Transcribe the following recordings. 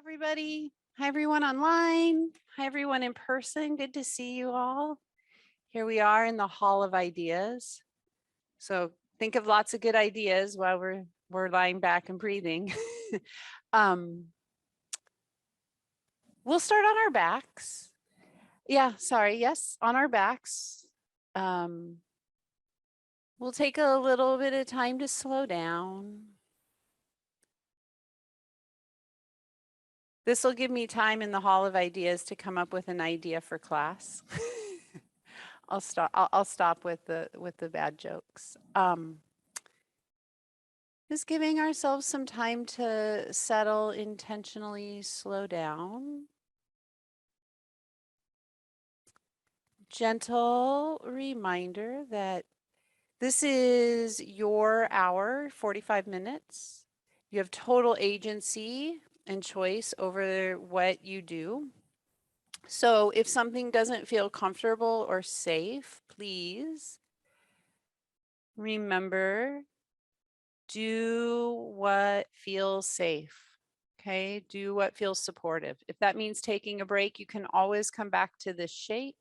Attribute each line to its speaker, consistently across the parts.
Speaker 1: Everybody. Hi, everyone online. Hi, everyone in person. Good to see you all. Here we are in the Hall of Ideas. So think of lots of good ideas while we're lying back and breathing. um, we'll start on our backs. Yeah, sorry. Yes, on our backs. Um, we'll take a little bit of time to slow down. This will give me time in the Hall of Ideas to come up with an idea for class. I'll stop with the bad jokes. Just giving ourselves some time to settle, intentionally slow down. Gentle reminder that this is your hour, 45 minutes. You have total agency and choice over what you do. So if something doesn't feel comfortable or safe, please remember, do what feels safe. Okay, do what feels supportive. If that means taking a break, you can always come back to this shape.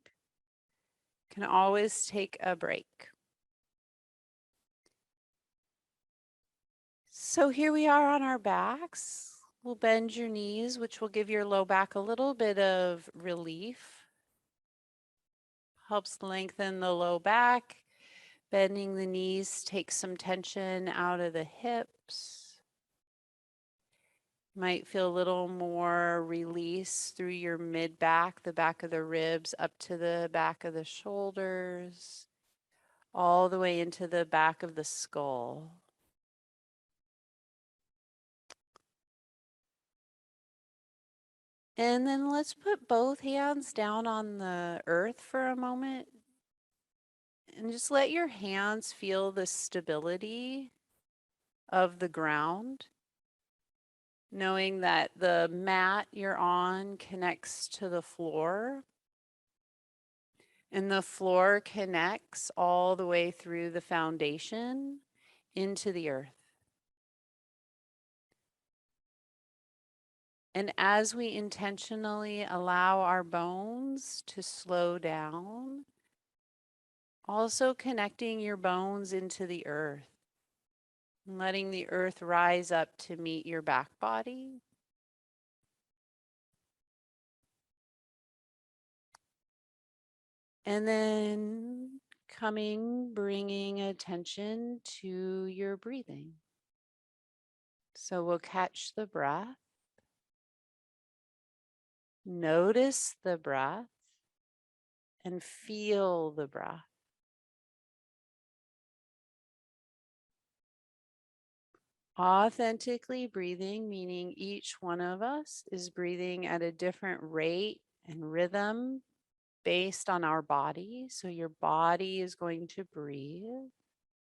Speaker 1: You can always take a break. So here we are on our backs. We'll bend your knees, which will give your low back a little bit of relief. Helps lengthen the low back. Bending the knees takes some tension out of the hips. Might feel a little more release through your mid back, the back of the ribs, up to the back of the shoulders, all the way into the back of the skull. And then let's put both hands down on the earth for a moment. And just let your hands feel the stability of the ground, knowing that the mat you're on connects to the floor. And the floor connects all the way through the foundation into the earth. And as we intentionally allow our bones to slow down, also connecting your bones into the earth, and letting the earth rise up to meet your back body. And then bringing attention to your breathing. So we'll catch the breath. Notice the breath and feel the breath. Authentically breathing, meaning each one of us is breathing at a different rate and rhythm based on our body. So your body is going to breathe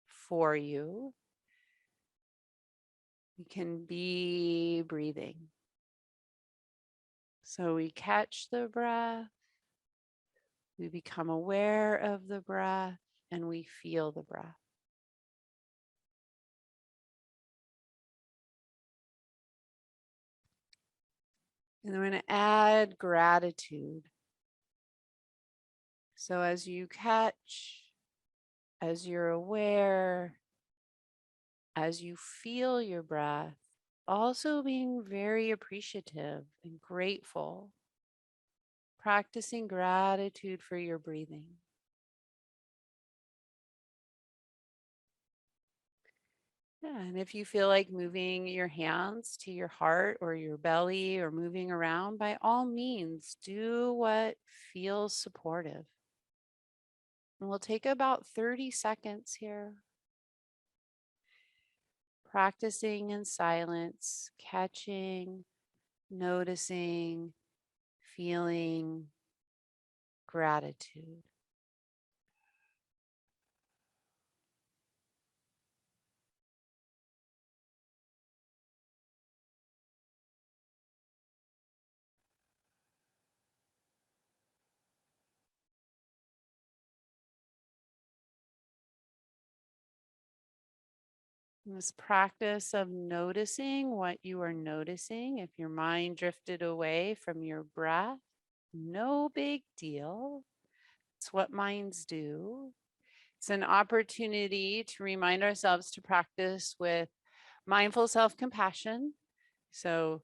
Speaker 1: for you. You can be breathing. So we catch the breath, we become aware of the breath, and we feel the breath. And we're going to add gratitude. So as you catch, as you're aware, as you feel your breath, also being very appreciative and grateful, practicing gratitude for your breathing. Yeah, and if you feel like moving your hands to your heart or your belly or moving around, by all means, do what feels supportive. And we'll take about 30 seconds here, practicing in silence, catching, noticing, feeling gratitude. This practice of noticing what you are noticing. If your mind drifted away from your breath, no big deal. It's what minds do. It's an opportunity to remind ourselves to practice with mindful self-compassion. So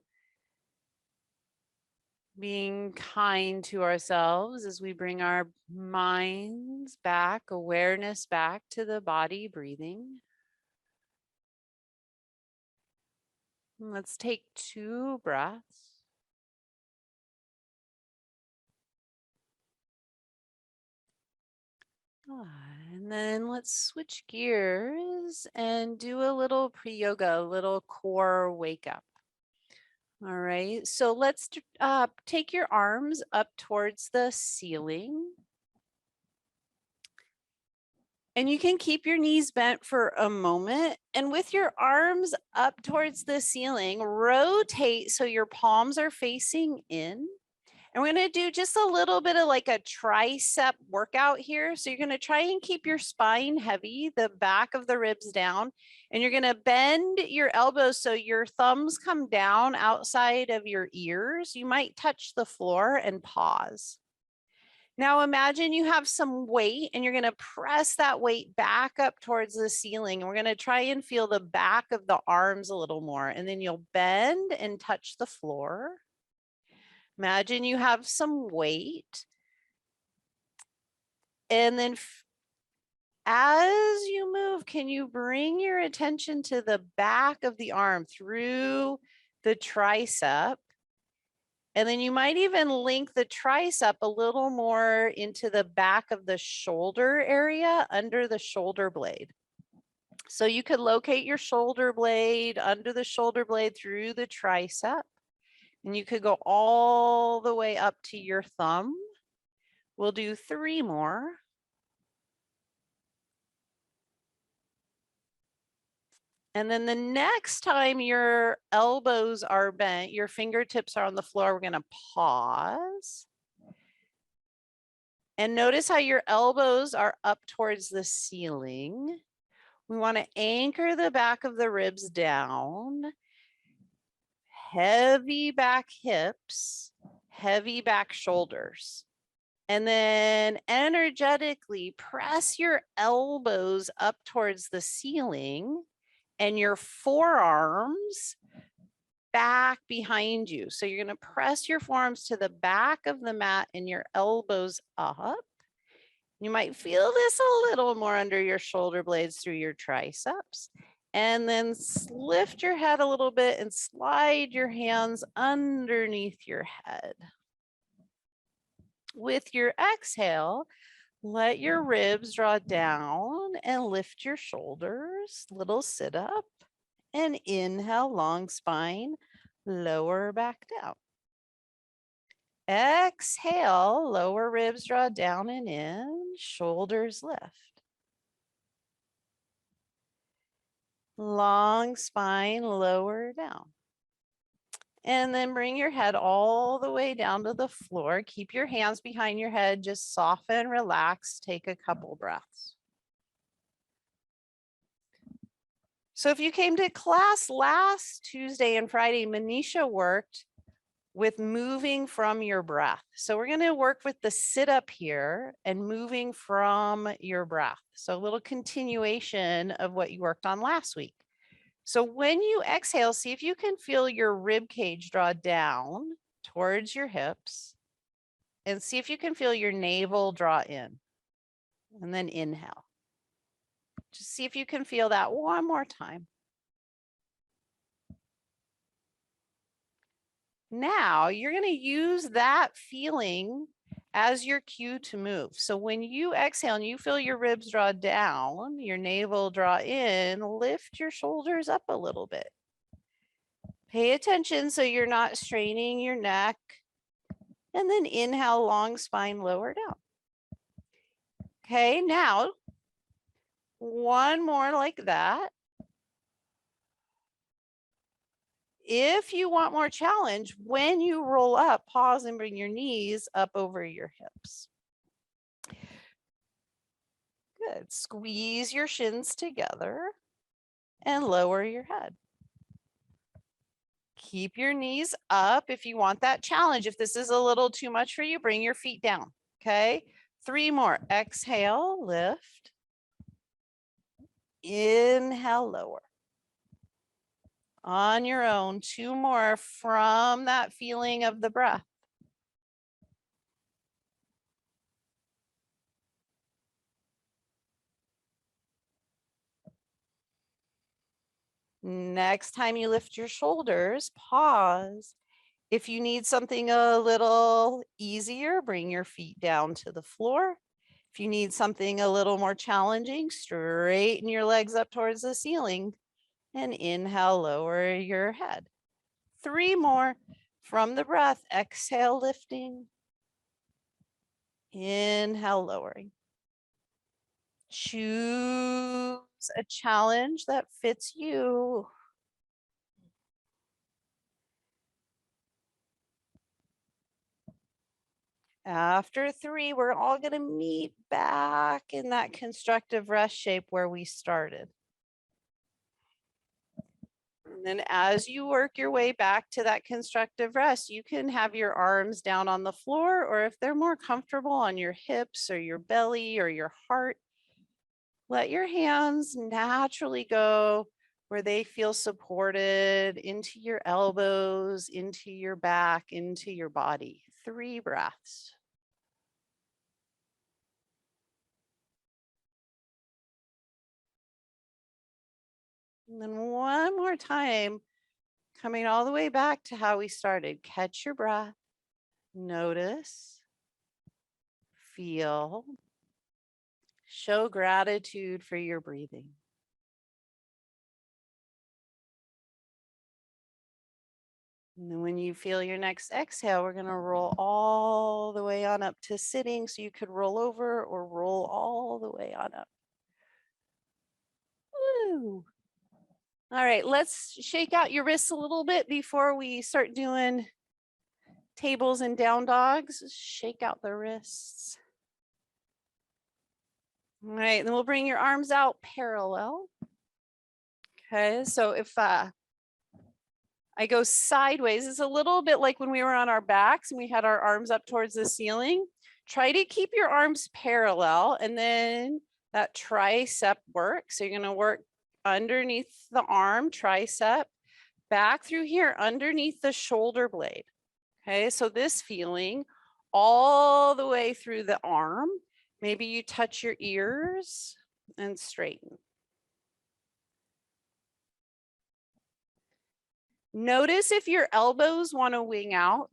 Speaker 1: being kind to ourselves as we bring our minds back, awareness back to the body, breathing. Let's take 2 breaths. And then let's switch gears and do a little pre-yoga, a little core wake up. All right, so let's take your arms up towards the ceiling. And you can keep your knees bent for a moment. And with your arms up towards the ceiling, rotate so your palms are facing in. And we're going to do just a little bit of like a tricep workout here. So you're going to try and keep your spine heavy, the back of the ribs down, and you're going to bend your elbows so your thumbs come down outside of your ears. You might touch the floor and pause. Now imagine you have some weight and you're going to press that weight back up towards the ceiling. And we're going to try and feel the back of the arms a little more. And then you'll bend and touch the floor. Imagine you have some weight. And then as you move, can you bring your attention to the back of the arm through the tricep? And then you might even link the tricep a little more into the back of the shoulder area under the shoulder blade. So you could locate your shoulder blade under the shoulder blade through the tricep. And you could go all the way up to your thumb. We'll do 3 more. And then the next time your elbows are bent, your fingertips are on the floor, we're going to pause. And notice how your elbows are up towards the ceiling. We want to anchor the back of the ribs down. Heavy back hips, heavy back shoulders. And then energetically press your elbows up towards the ceiling and your forearms back behind you. So you're going to press your forearms to the back of the mat and your elbows up. You might feel this a little more under your shoulder blades through your triceps. And then lift your head a little bit and slide your hands underneath your head. With your exhale, let your ribs draw down and lift your shoulders, little sit up. And inhale, long spine, lower back down. Exhale, lower ribs draw down and in, shoulders lift. Long spine, lower down. And then bring your head all the way down to the floor. Keep your hands behind your head, just soften, relax, take a couple breaths. So if you came to class last Tuesday and Friday, Manisha worked with moving from your breath. So we're going to work with the sit up here and moving from your breath. So a little continuation of what you worked on last week. So when you exhale, see if you can feel your rib cage draw down towards your hips and see if you can feel your navel draw in, and then inhale. Just see if you can feel that one more time. Now you're going to use that feeling as your cue to move. So when you exhale and you feel your ribs draw down, your navel draw in, lift your shoulders up a little bit. Pay attention so you're not straining your neck. And then inhale, long spine, lower down. Okay, now one more like that. If you want more challenge, when you roll up, pause and bring your knees up over your hips. Good. Squeeze your shins together and lower your head. Keep your knees up if you want that challenge. If this is a little too much for you, bring your feet down. Okay, 3 more. Exhale, lift. Inhale, lower. On your own, 2 more from that feeling of the breath. Next time you lift your shoulders, pause. If you need something a little easier, bring your feet down to the floor. If you need something a little more challenging, straighten your legs up towards the ceiling and inhale, lower your head. 3 more from the breath. Exhale, lifting. Inhale, lowering. Choose a challenge that fits you. After 3, we're all going to meet back in that constructive rest shape where we started. And then as you work your way back to that constructive rest, you can have your arms down on the floor, or if they're more comfortable, on your hips or your belly or your heart. Let your hands naturally go where they feel supported, into your elbows, into your back, into your body. 3 breaths. And then one more time, coming all the way back to how we started. Catch your breath, notice, feel, show gratitude for your breathing. And then when you feel your next exhale, we're going to roll all the way on up to sitting. So you could roll over or roll all the way on up. Woo. All right, let's shake out your wrists a little bit before we start doing tables and down dogs. Shake out the wrists. All right, then we'll bring your arms out parallel. Okay, so if I go sideways, it's a little bit like when we were on our backs and we had our arms up towards the ceiling. Try to keep your arms parallel, and then that tricep work. So you're going to work underneath the arm, tricep, back through here underneath the shoulder blade. Okay, so this feeling all the way through the arm. Maybe you touch your ears and straighten. Notice if your elbows want to wing out.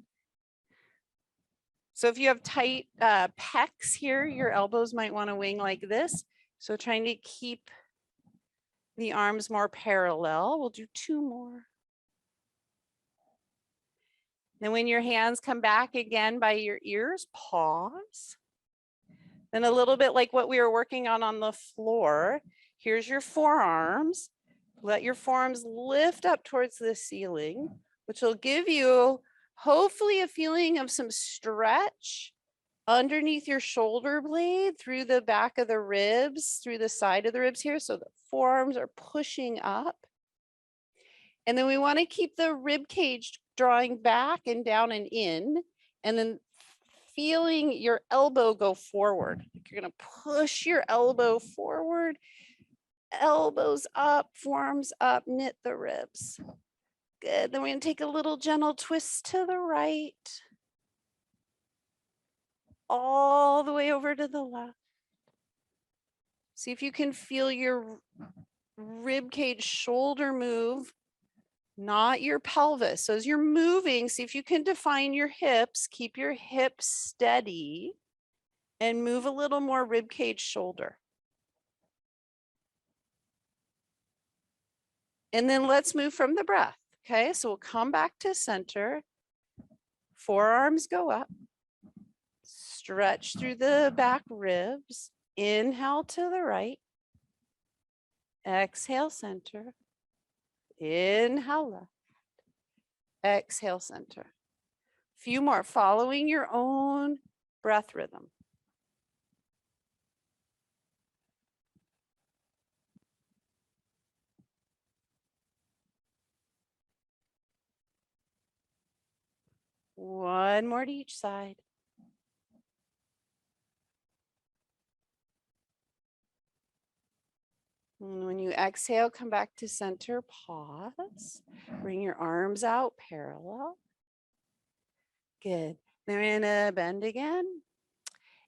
Speaker 1: So if you have tight pecs here, your elbows might want to wing like this. So trying to keep the arms more parallel. We'll do 2 more. Then when your hands come back again by your ears, pause. Then a little bit like what we were working on the floor. Here's your forearms. Let your forearms lift up towards the ceiling, which will give you hopefully a feeling of some stretch underneath your shoulder blade, through the back of the ribs, through the side of the ribs here. So the forearms are pushing up. And then we want to keep the rib cage drawing back and down and in, and then feeling your elbow go forward. You're going to push your elbow forward, elbows up, forearms up, knit the ribs. Good. Then we're going to take a little gentle twist to the right, all the way over to the left. See if you can feel your rib cage shoulder move, not your pelvis. So as you're moving, see if you can define your hips, keep your hips steady, and move a little more rib cage shoulder. And then let's move from the breath. Okay, so we'll come back to center. Forearms go up. Stretch through the back ribs. Inhale to the right. Exhale, center. Inhale, left. Exhale, center. Few more, following your own breath rhythm. One more to each side. And when you exhale, come back to center, pause. Bring your arms out parallel. Good. Then we're gonna bend again.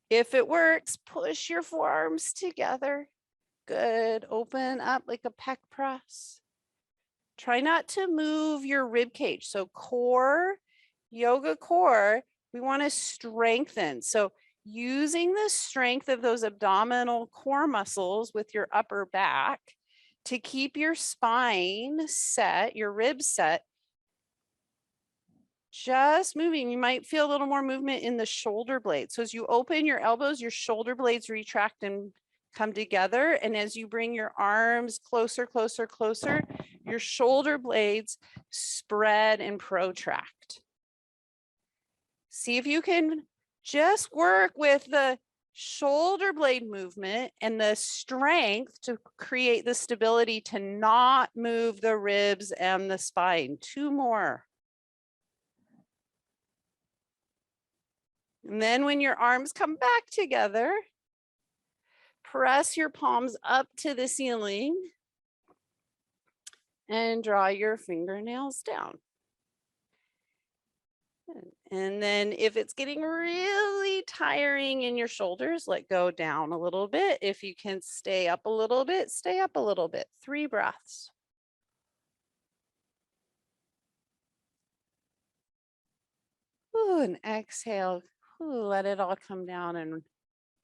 Speaker 1: If it works, push your forearms together. Good. Open up like a pec press. Try not to move your rib cage. So core, yoga core, we want to strengthen. So using the strength of those abdominal core muscles with your upper back to keep your spine set, your ribs set, just moving. You might feel a little more movement in the shoulder blades. So as you open your elbows, your shoulder blades retract and come together. And as you bring your arms closer, closer, closer, your shoulder blades spread and protract. See if you can just work with the shoulder blade movement and the strength to create the stability to not move the ribs and the spine. Two more. And then when your arms come back together, press your palms up to the ceiling and draw your fingernails down. And then if it's getting really tiring in your shoulders, let go down a little bit. If you can stay up a little bit, stay up a little bit. 3 breaths. Ooh, and exhale. Ooh, let it all come down and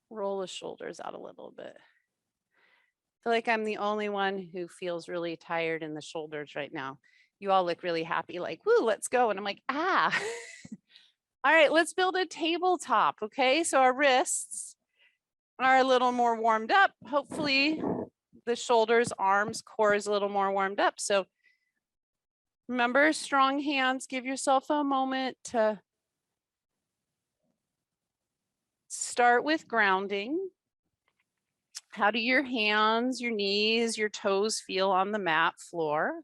Speaker 1: roll the shoulders out a little bit. I feel like I'm the only one who feels really tired in the shoulders right now. You all look really happy, like, woo, let's go. And I'm like, ah. All right, let's build a tabletop, okay? So our wrists are a little more warmed up. Hopefully the shoulders, arms, core is a little more warmed up. So remember, strong hands, give yourself a moment to start with grounding. How do your hands, your knees, your toes feel on the mat floor?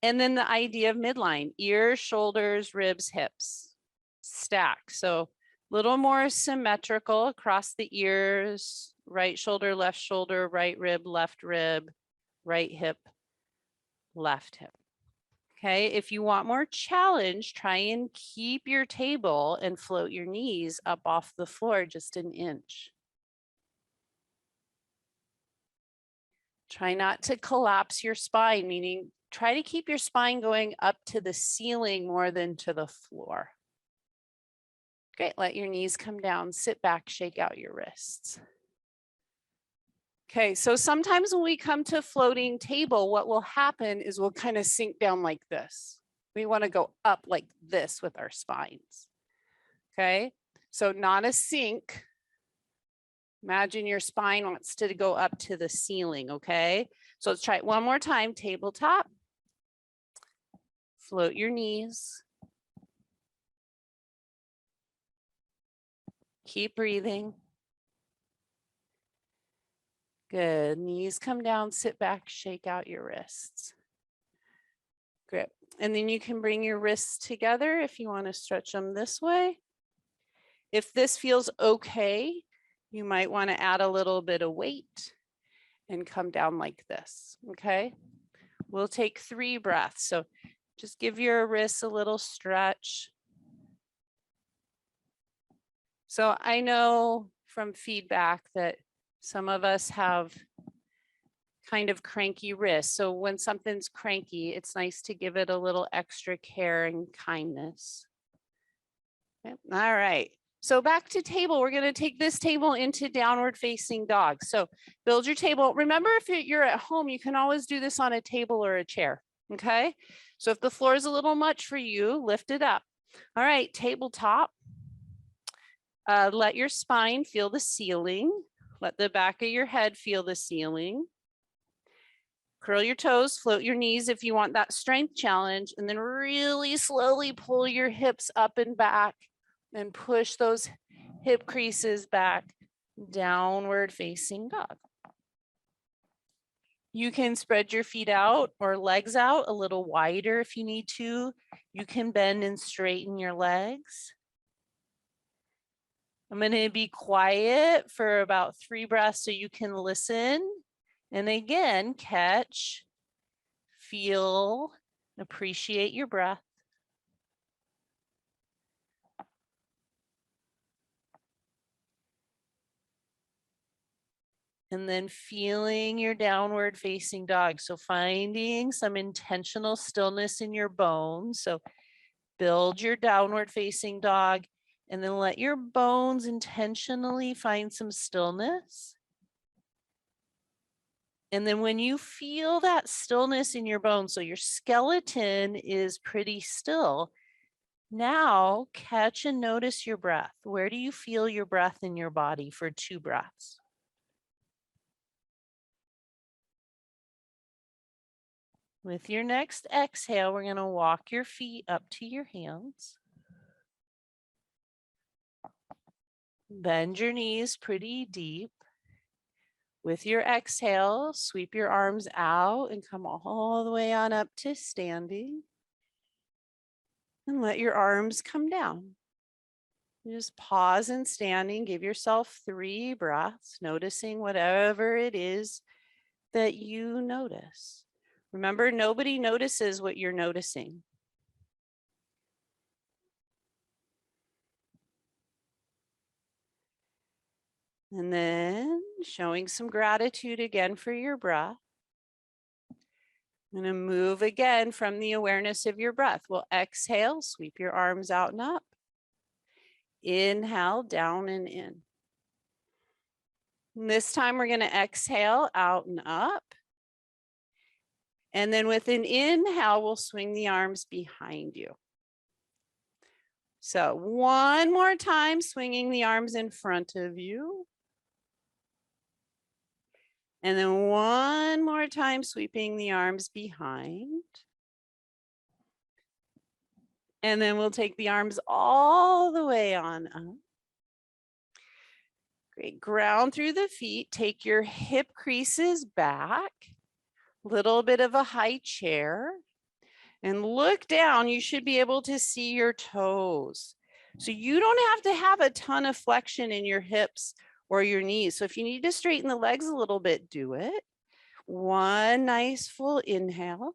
Speaker 1: And then the idea of midline, ears, shoulders, ribs, hips, stack. So a little more symmetrical across the ears, right shoulder, right rib, right hip, left hip. Okay, if you want more challenge, try and keep your table and float your knees up off the floor just an inch. Try not to collapse your spine, meaning try to keep your spine going up to the ceiling more than to the floor. Great, let your knees come down, sit back, shake out your wrists. Okay, so sometimes when we come to floating table, what will happen is we'll kind of sink down like this. We want to go up like this with our spines. Okay, so not a sink. Imagine your spine wants to go up to the ceiling, okay? So let's try it one more time, tabletop. Float your knees. Keep breathing. Good, knees come down, sit back, shake out your wrists. Grip, and then you can bring your wrists together if you want to stretch them this way. If this feels okay, you might want to add a little bit of weight and come down like this, okay? We'll take 3 breaths. So just give your wrists a little stretch. So I know from feedback that some of us have kind of cranky wrists. So when something's cranky, it's nice to give it a little extra care and kindness. Okay. All right. So back to table, we're going to take this table into downward facing dog. So build your table. Remember, if you're at home, you can always do this on a table or a chair. Okay. So if the floor is a little much for you, lift it up. All right. Tabletop. Let your spine feel the ceiling. Let the back of your head feel the ceiling. Curl your toes, float your knees if you want that strength challenge, and then really slowly pull your hips up and back and push those hip creases back, downward facing dog. You can spread your feet out or legs out a little wider if you need to. You can bend and straighten your legs. I'm going to be quiet for about 3 breaths so you can listen. And again, catch, feel, appreciate your breath. And then feeling your downward facing dog. So finding some intentional stillness in your bones. So build your downward facing dog and then let your bones intentionally find some stillness. And then when you feel that stillness in your bones, so your skeleton is pretty still, now catch and notice your breath. Where do you feel your breath in your body for 2 breaths? With your next exhale, we're going to walk your feet up to your hands. Bend your knees pretty deep. With your exhale, sweep your arms out and come all the way on up to standing. And let your arms come down. Just pause in standing. Give yourself 3 breaths, noticing whatever it is that you notice. Remember, nobody notices what you're noticing. And then showing some gratitude again for your breath. I'm going to move again from the awareness of your breath. We'll exhale, sweep your arms out and up. Inhale, down and in. And this time we're going to exhale out and up. And then with an inhale, we'll swing the arms behind you. So one more time, swinging the arms in front of you. And then one more time, sweeping the arms behind. And then we'll take the arms all the way on up. Great, ground through the feet, take your hip creases back. Little bit of a high chair. And look down, you should be able to see your toes. So you don't have to have a ton of flexion in your hips or your knees. So if you need to straighten the legs a little bit, do it. One nice full inhale.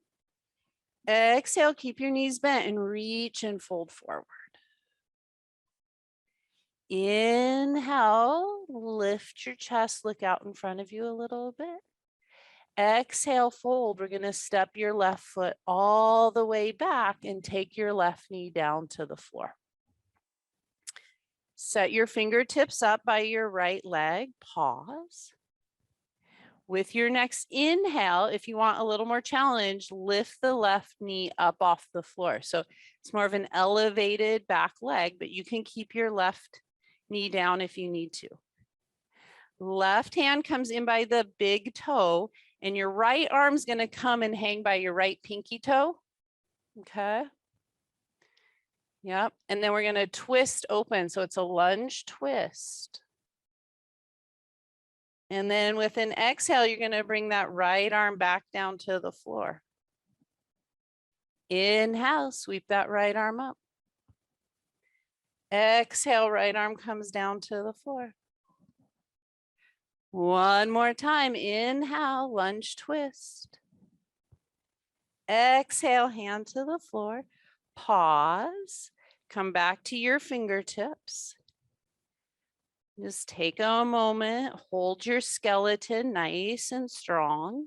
Speaker 1: Exhale, keep your knees bent and reach and fold forward. Inhale, lift your chest, look out in front of you a little bit. Exhale, fold. We're going to step your left foot all the way back and take your left knee down to the floor. Set your fingertips up by your right leg. Pause. With your next inhale, if you want a little more challenge, lift the left knee up off the floor. So it's more of an elevated back leg, but you can keep your left knee down if you need to. Left hand comes in by the big toe, and your right arm's going to come and hang by your right pinky toe. Okay. Yep. And then we're going to twist open. So it's a lunge twist. And then with an exhale, you're going to bring that right arm back down to the floor. Inhale, sweep that right arm up. Exhale, right arm comes down to the floor. One more time. Inhale, lunge twist. Exhale, hand to the floor. Pause. Come back to your fingertips. Just take a moment. Hold your skeleton nice and strong.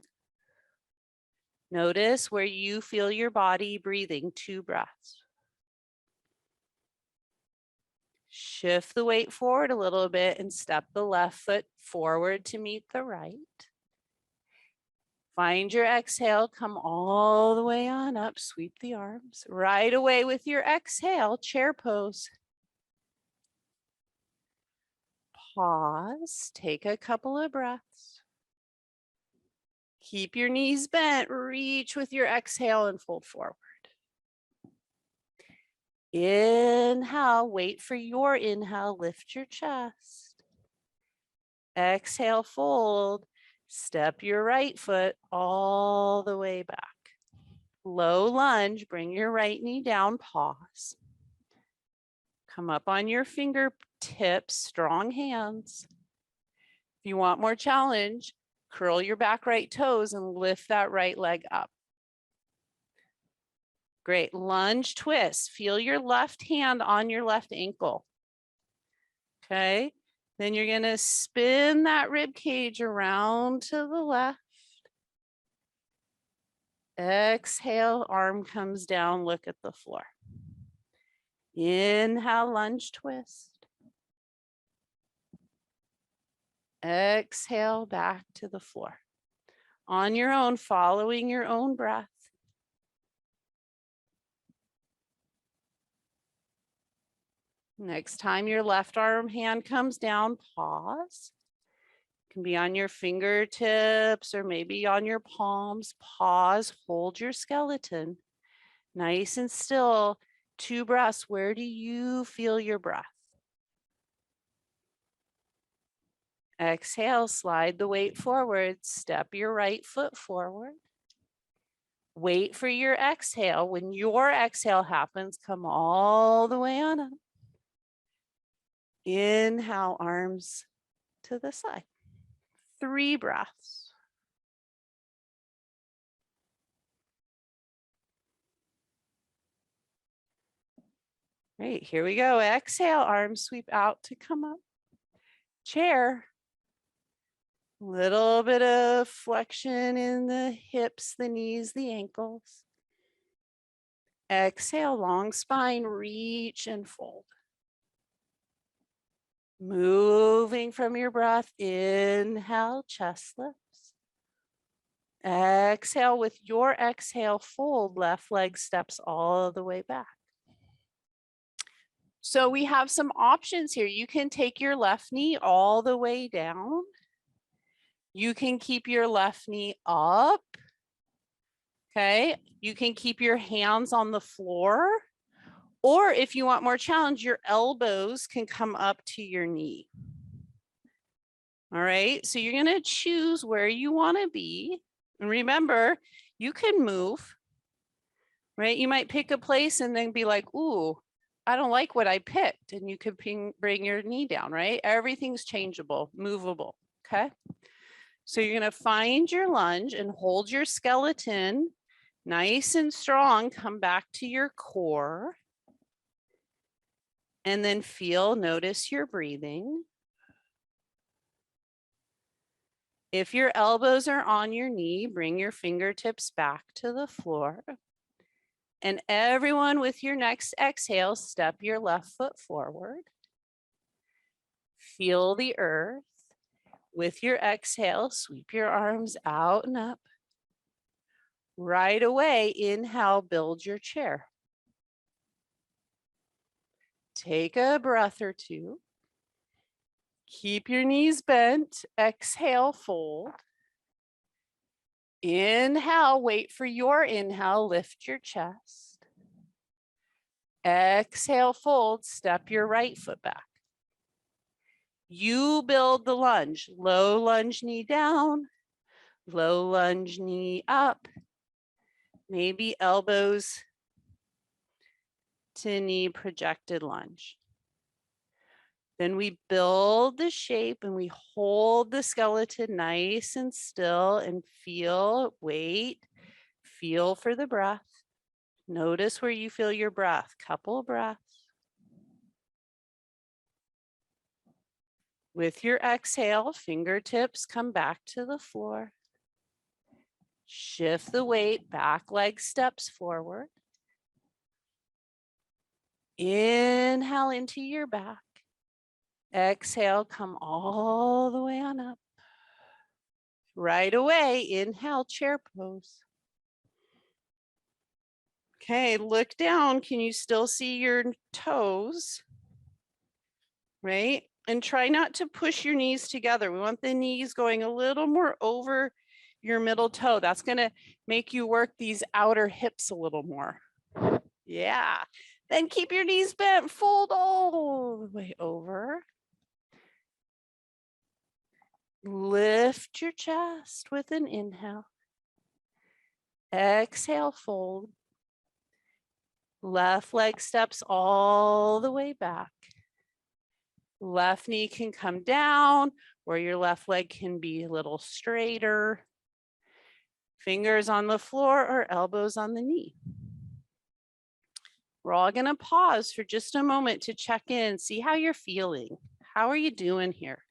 Speaker 1: Notice where you feel your body breathing. 2 breaths. Shift the weight forward a little bit and step the left foot forward to meet the right. Find your exhale, come all the way on up, sweep the arms. Right away with your exhale, chair pose. Pause, take a couple of breaths. Keep your knees bent, reach with your exhale and fold forward. Inhale, wait for your inhale, lift your chest. Exhale, fold, step your right foot all the way back. low lunge, bring your right knee down, pause. Come up on your fingertips, strong hands. If you want more challenge, curl your back right toes and lift that right leg up. Great, lunge twist. Feel your left hand on your left ankle. Okay, then you're gonna spin that rib cage around to the left. Exhale, arm comes down, look at the floor. Inhale, lunge twist. Exhale, back to the floor. On your own, following your own breath. Next time your left arm hand comes down, pause. It can be on your fingertips or maybe on your palms. Pause, hold your skeleton. Nice and still. 2 breaths. Where do you feel your breath? Exhale, slide the weight forward. Step your right foot forward. Wait for your exhale. When your exhale happens, come all the way on up. Inhale, arms to the side. 3 breaths. Great, here we go. Exhale, arms sweep out to come up. Chair. Little bit of flexion in the hips, the knees, the ankles. Exhale, long spine, reach and fold. Moving from your breath, inhale, chest lifts. Exhale, with your exhale, fold, left leg steps all the way back. So we have some options here. You can take your left knee all the way down. You can keep your left knee up. Okay, you can keep your hands on the floor. Or if you want more challenge, your elbows can come up to your knee. All right, so you're gonna choose where you wanna be. And remember, you can move, right? You might pick a place and then be like, ooh, I don't like what I picked. And you could bring your knee down, right? Everything's changeable, movable, okay? So you're gonna find your lunge and hold your skeleton nice and strong. Come back to your core. And then notice your breathing. If your elbows are on your knee, bring your fingertips back to the floor. And everyone, with your next exhale, step your left foot forward. Feel the earth. With your exhale, sweep your arms out and up. Right away, inhale, build your chair. Take a breath or two. Keep your knees bent. Exhale, fold. Inhale, wait for your inhale, lift your chest. Exhale, fold, step your right foot back. You build the lunge. Low lunge, knee down. Low lunge, knee up. Maybe elbows to knee, projected lunge. Then we build the shape and we hold the skeleton nice and still and feel, wait, feel for the breath. Notice where you feel your breath, couple breaths. With your exhale, fingertips come back to the floor. Shift the weight, back leg steps forward. Inhale into your back. Exhale, come all the way on up. Right away, inhale, chair pose. Okay, look down. Can you still see your toes? Right? And try not to push your knees together. We want the knees going a little more over your middle toe. That's gonna make you work these outer hips a little more. Yeah. Then keep your knees bent, fold all the way over. Lift your chest with an inhale. Exhale, fold. Left leg steps all the way back. Left knee can come down, or your left leg can be a little straighter. Fingers on the floor or elbows on the knee. We're all going to pause for just a moment to check in, see how you're feeling. How are you doing here?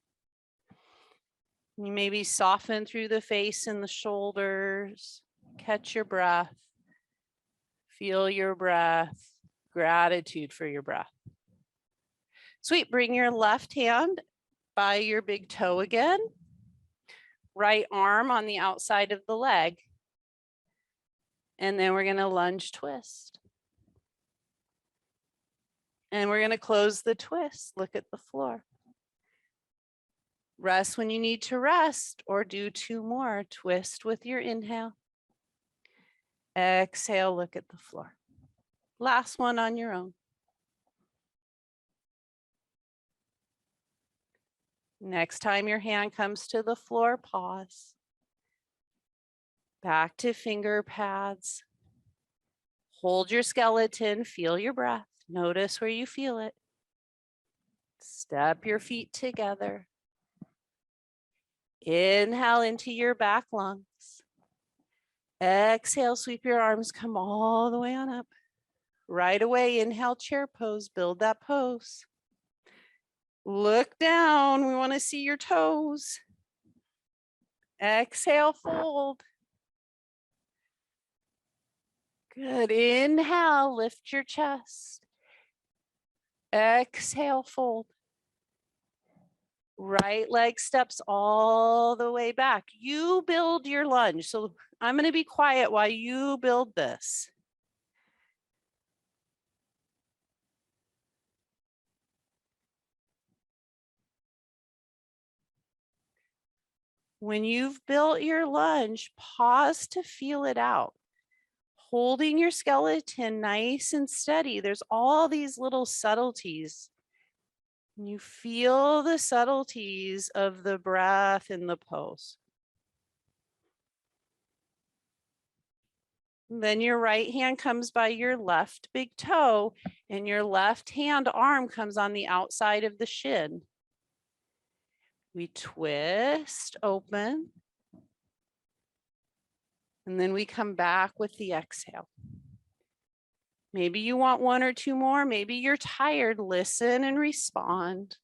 Speaker 1: You maybe soften through the face and the shoulders. Catch your breath. Feel your breath. Gratitude for your breath. Sweet. Bring your left hand by your big toe again. Right arm on the outside of the leg. And then we're going to lunge twist. And we're going to close the twist. Look at the floor. Rest when you need to rest, or do 2 more. Twist with your inhale. Exhale, look at the floor. Last one on your own. Next time your hand comes to the floor, pause. Back to finger pads. Hold your skeleton, feel your breath. Notice where you feel it. Step your feet together. Inhale into your back lungs. Exhale, sweep your arms, come all the way on up. Right away, inhale, chair pose, build that pose. Look down, we want to see your toes. Exhale, fold. Good, inhale, lift your chest. Exhale, fold. Right leg steps all the way back. You build your lunge. So I'm going to be quiet while you build this. When you've built your lunge, pause to feel it out. Holding your skeleton nice and steady. There's all these little subtleties. You feel the subtleties of the breath in the pose. Then your right hand comes by your left big toe, and your left hand arm comes on the outside of the shin. We twist open, and then we come back with the exhale. Maybe you want 1 or 2 more. Maybe you're tired. Listen and respond.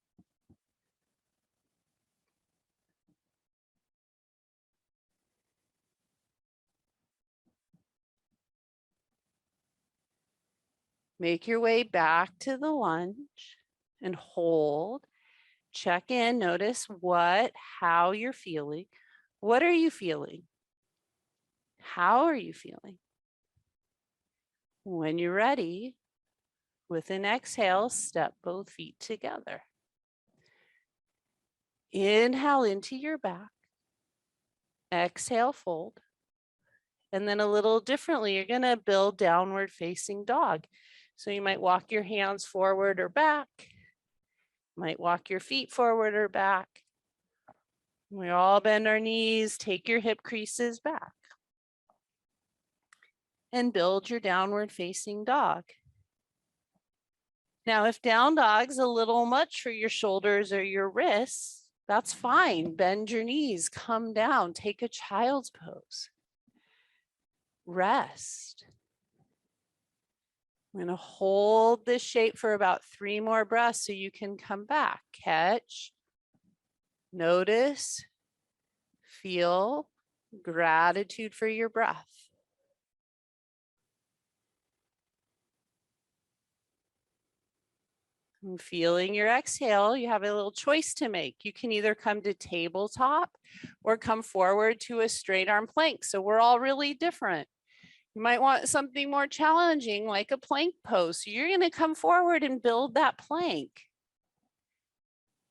Speaker 1: Make your way back to the lunge and hold. Check in, notice how you're feeling. What are you feeling? How are you feeling? When you're ready, with an exhale, step both feet together. Inhale into your back. Exhale, fold. And then a little differently, you're going to build downward facing dog. So you might walk your hands forward or back. Might walk your feet forward or back. We all bend our knees, take your hip creases back. And build your downward facing dog. Now, if down dog's a little much for your shoulders or your wrists, that's fine. Bend your knees, come down, take a child's pose. Rest. I'm going to hold this shape for about 3 more breaths so you can come back. Catch, notice, feel gratitude for your breath. And feeling your exhale, you have a little choice to make. You can either come to tabletop or come forward to a straight arm plank. So we're all really different. You might want something more challenging like a plank pose. So you're going to come forward and build that plank.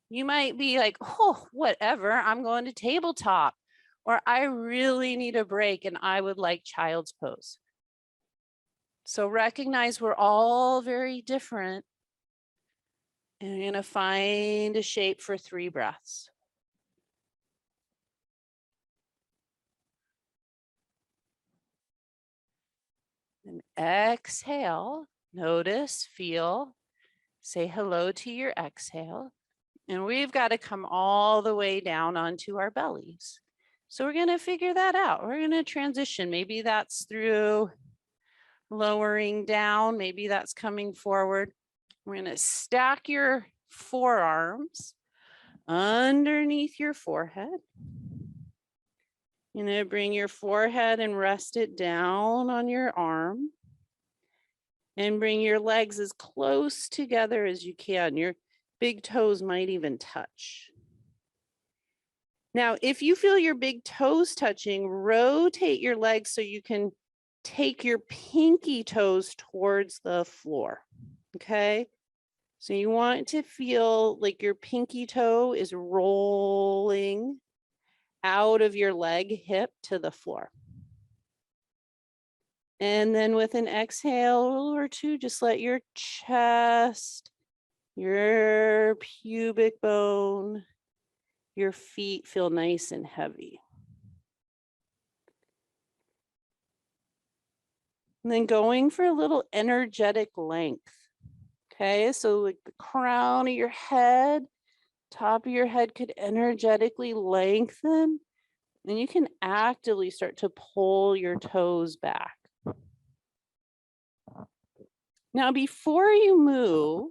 Speaker 1: You might be like, oh, whatever, I'm going to tabletop. Or I really need a break and I would like child's pose. So recognize we're all very different. And you're going to find a shape for 3 breaths. And exhale, notice, feel, say hello to your exhale. And we've got to come all the way down onto our bellies. So we're going to figure that out. We're going to transition. Maybe that's through lowering down. Maybe that's coming forward. We're going to stack your forearms underneath your forehead. You're going to bring your forehead and rest it down on your arm. And bring your legs as close together as you can. Your big toes might even touch. Now, if you feel your big toes touching, rotate your legs so you can take your pinky toes towards the floor, okay? So you want to feel like your pinky toe is rolling out of your leg hip to the floor. And then with an exhale or two, just let your chest, your pubic bone, your feet feel nice and heavy. And then going for a little energetic length. Okay, so like the crown of your head, top of your head could energetically lengthen. And you can actively start to pull your toes back. Now, before you move,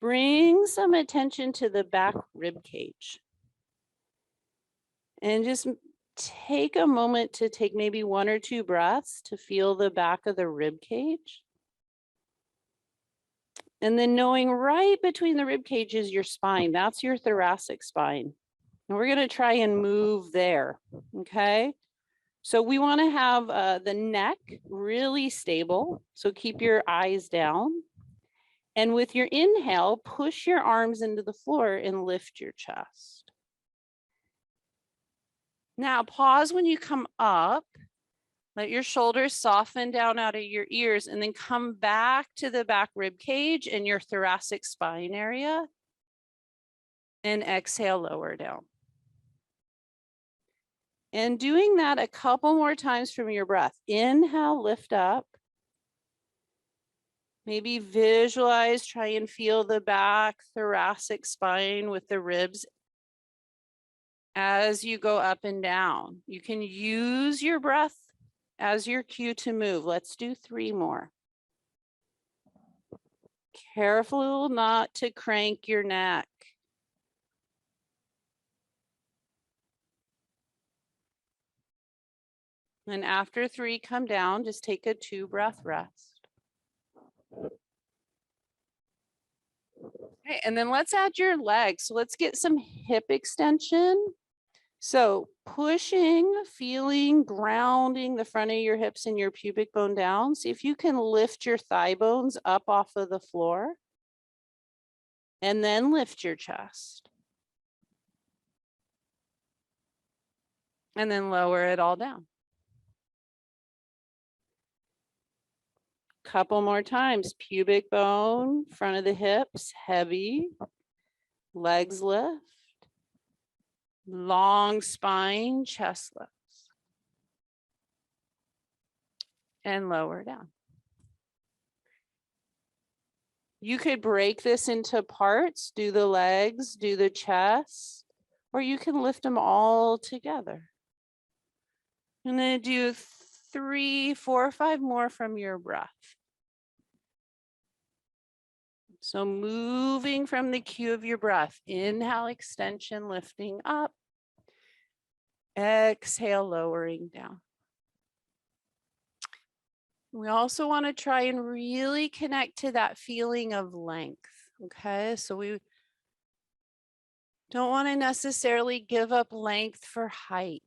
Speaker 1: bring some attention to the back rib cage. And just take a moment to take maybe 1 or 2 breaths to feel the back of the rib cage. And then knowing right between the rib cage is your spine. That's your thoracic spine. And we're going to try and move there. Okay. So we want to have the neck really stable. So keep your eyes down. And with your inhale, push your arms into the floor and lift your chest. Now pause when you come up. Let your shoulders soften down out of your ears and then come back to the back rib cage and your thoracic spine area. And exhale, lower down. And doing that a couple more times from your breath. Inhale, lift up. Maybe visualize, try and feel the back thoracic spine with the ribs as you go up and down. You can use your breath as your cue to move. Let's do 3 more. Careful not to crank your neck. And after 3, come down, just take a 2-breath rest. Okay, and then let's add your legs. So let's get some hip extension. So pushing, feeling, grounding the front of your hips and your pubic bone down. See if you can lift your thigh bones up off of the floor. And then lift your chest. And then lower it all down. Couple more times. Pubic bone, front of the hips, heavy. Legs lift. Long spine, chest lifts. And lower down. You could break this into parts, do the legs, do the chest, or you can lift them all together. And then do 3, 4, 5 more from your breath. So moving from the cue of your breath, inhale, extension, lifting up. Exhale, lowering down. We also want to try and really connect to that feeling of length. Okay, so we don't want to necessarily give up length for height.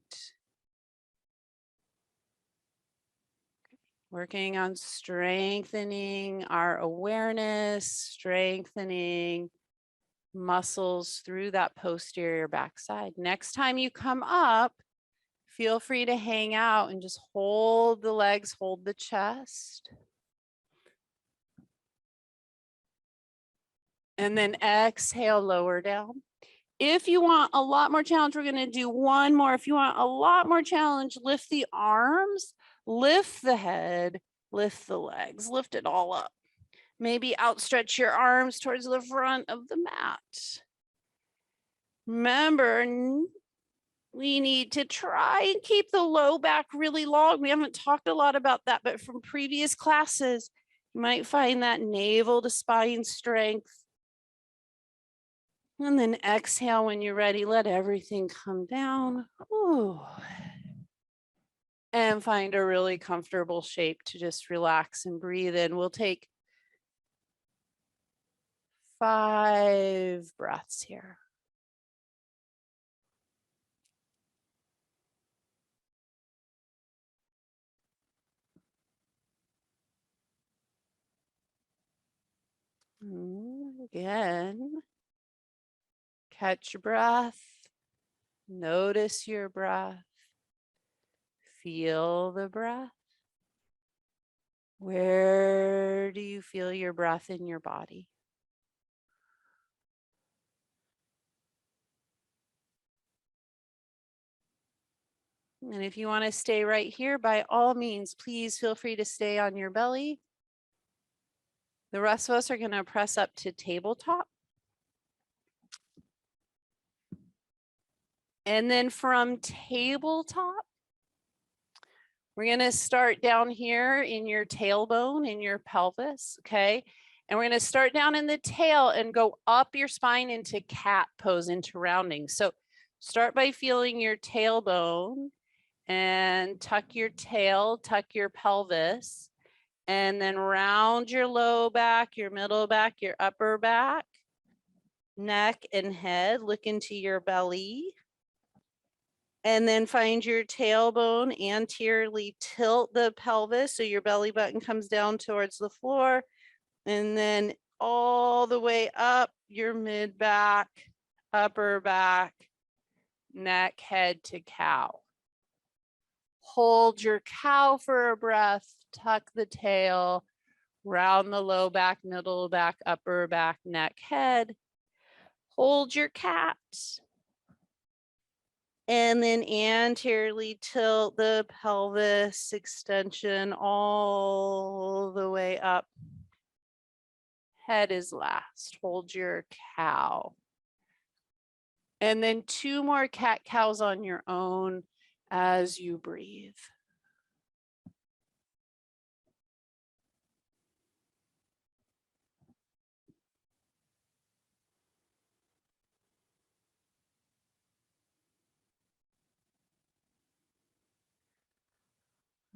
Speaker 1: Working on strengthening our awareness, strengthening muscles through that posterior backside. Next time you come up, feel free to hang out and just hold the legs, hold the chest. And then exhale, lower down. If you want a lot more challenge, we're going to do 1 more. If you want a lot more challenge, lift the arms, lift the head, Lift the legs, lift it all up. Maybe outstretch your arms towards the front of the mat. Remember, we need to try and keep the low back really long. We haven't talked a lot about that, but from previous classes, you might find that navel to spine strength. And then exhale when you're ready. Let everything come down. Ooh. And find a really comfortable shape to just relax and breathe in. We'll take 5 breaths here. Again, catch your breath. Notice your breath. Feel the breath. Where do you feel your breath in your body? And if you want to stay right here, by all means, please feel free to stay on your belly. The rest of us are going to press up to tabletop. And then from tabletop, we're going to start down here in your tailbone, in your pelvis, okay? And we're going to start down in the tail and go up your spine into cat pose, into rounding. So start by feeling your tailbone and tuck your tail, tuck your pelvis, and then round your low back, your middle back, your upper back, neck and head. Look into your belly. And then find your tailbone, anteriorly tilt the pelvis so your belly button comes down towards the floor. And then all the way up your mid back, upper back, neck, head to cow. Hold your cow for a breath, tuck the tail, round the low back, middle back, upper back, neck, head. Hold your cat. And then anteriorly tilt the pelvis, extension all the way up. Head is last. Hold your cow. And then 2 more cat cows on your own as you breathe.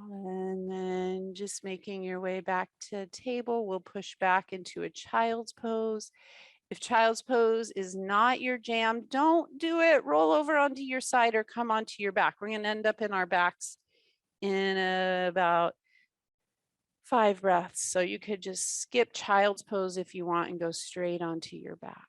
Speaker 1: And then just making your way back to table, we'll push back into a child's pose. If child's pose is not your jam, don't do it. Roll over onto your side or come onto your back. We're going to end up in our backs in about 5 breaths. So you could just skip child's pose if you want and go straight onto your back.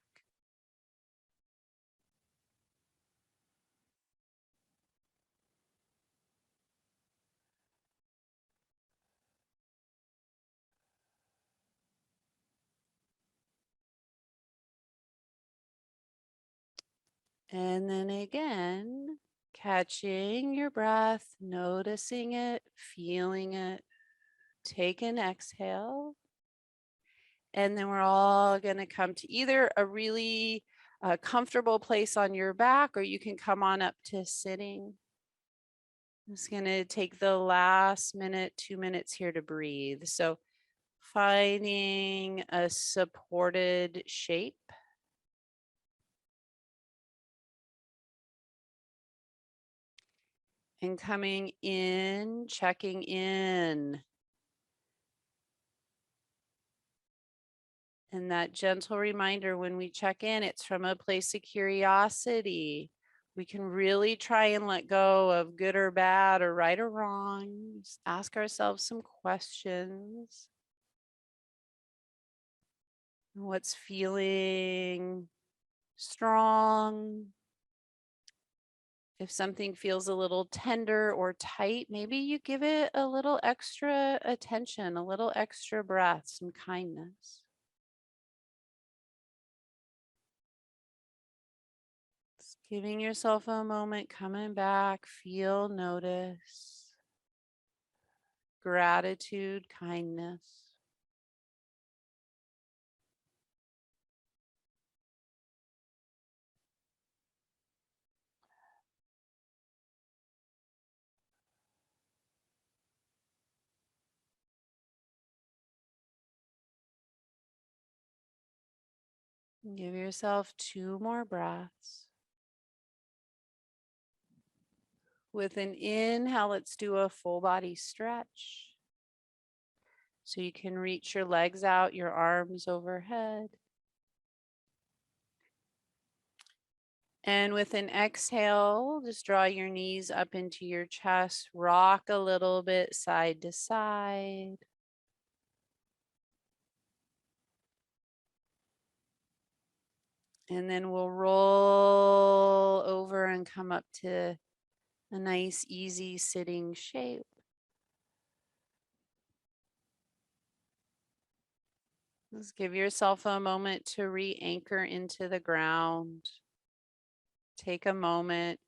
Speaker 1: And then again, catching your breath, noticing it, feeling it. Take an exhale. And then we're all going to come to either a really comfortable place on your back, or you can come on up to sitting. I'm just going to take the last minute, 2 minutes here to breathe. So finding a supported shape. And coming in, checking in. And that gentle reminder when we check in, it's from a place of curiosity. We can really try and let go of good or bad or right or wrong. Just ask ourselves some questions. What's feeling strong? If something feels a little tender or tight, maybe you give it a little extra attention, a little extra breath, some kindness. Just giving yourself a moment, coming back, feel, notice. gratitude, kindness. Give yourself 2 more breaths. With an inhale, let's do a full body stretch. So you can reach your legs out, your arms overhead. And with an exhale, just draw your knees up into your chest, rock a little bit side to side. And then we'll roll over and come up to a nice, easy sitting shape. Just give yourself a moment to re-anchor into the ground. Take a moment.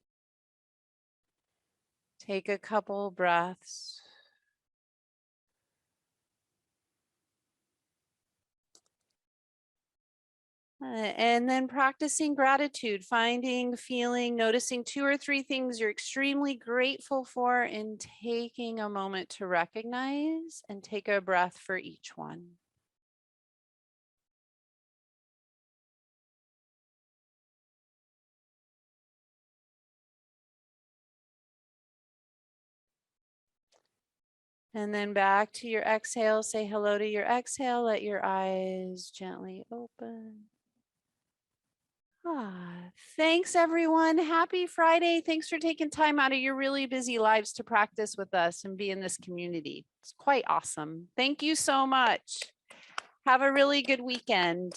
Speaker 1: Take a couple breaths. And then practicing gratitude, finding, feeling, noticing 2 or 3 things you're extremely grateful for, and taking a moment to recognize and take a breath for each one. And then back to your exhale, say hello to your exhale, let your eyes gently open. Thanks everyone. Happy Friday. Thanks for taking time out of your really busy lives to practice with us and be in this community. It's quite awesome. Thank you so much. Have a really good weekend.